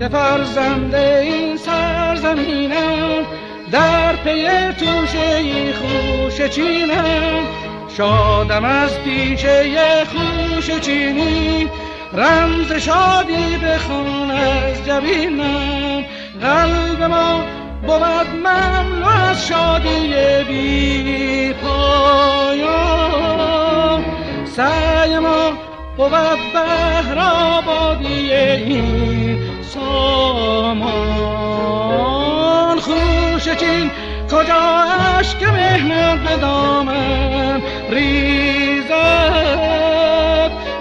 که فرزند این سرزمینم، در پی توشه خوش چینم. شادم از پیشه خوش چینی، رمز شادی بخوان از جبینم. قلب ما بود مملو از شادی بی پایان، سعی ما بود بهر آبادی این سامان. خوش چین کجا اشک مهنت به دامن ریزد،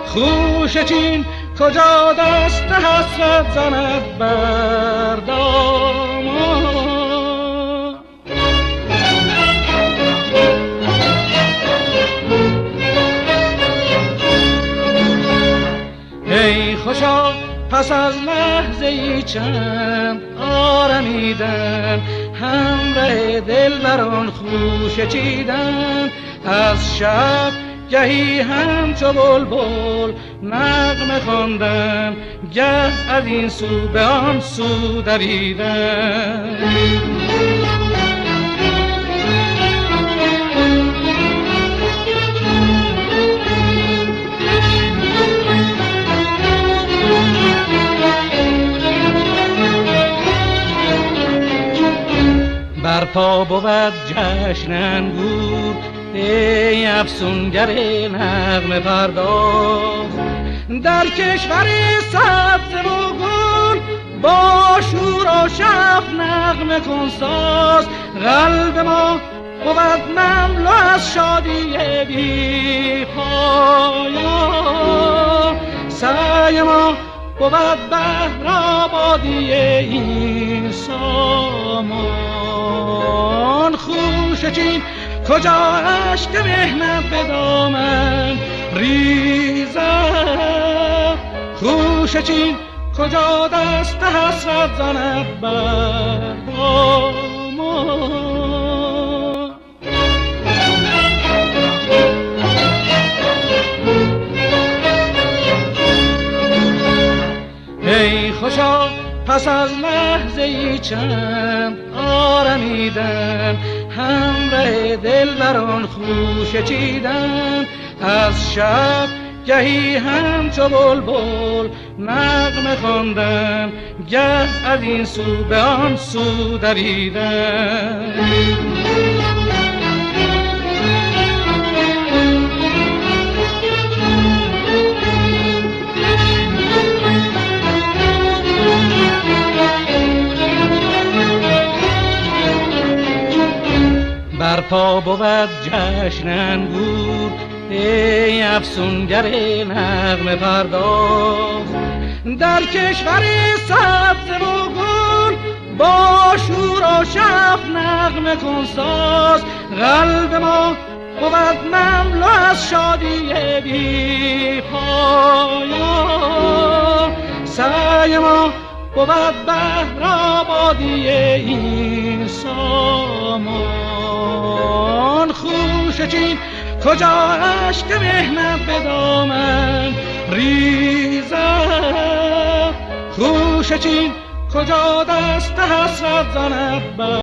خوش چین کجا دست حسرت زند بر دامان. ای خوشا پس از لحظه‌ای چند آرمیدن، همراه دلبران خوش چیدن. از شب گهی همچو بلبل نغمه خواندن، گه از این سو به آن سو دویدن. برپا بود جشن انگور، ای افسونگر نغمه پرداز. در کشور سبز و گل با شور و شف نغمه کن ساز. قلب ما بود مملو از شادی بی پایان، سعی ما بود بهر آبادی این سامان. خوش چین کجا اشک مهنت به دامن ریزد، خوش چین کجا دست حسرت زند بر دامان. ای خوشا پس از لحظه‌ای چند آرمیدن، همراه دلبران خوش چیدن. از شب گهی همچو بلبل نغمه خواندن، گه از این سو به آن سو دویدن. برپا بود جشن انگور، ای افسونگر نغمه پرداز. در کشور سبز و گل با شور و شف نغمه کن ساز. قلب ما بود مملو از شادی بی پایان، سعی ما بود بهر آبادی این سامان. خوش چین کجا اشک مهنت به دامن ریزد، خوش چین کجا دست حسرت زند بر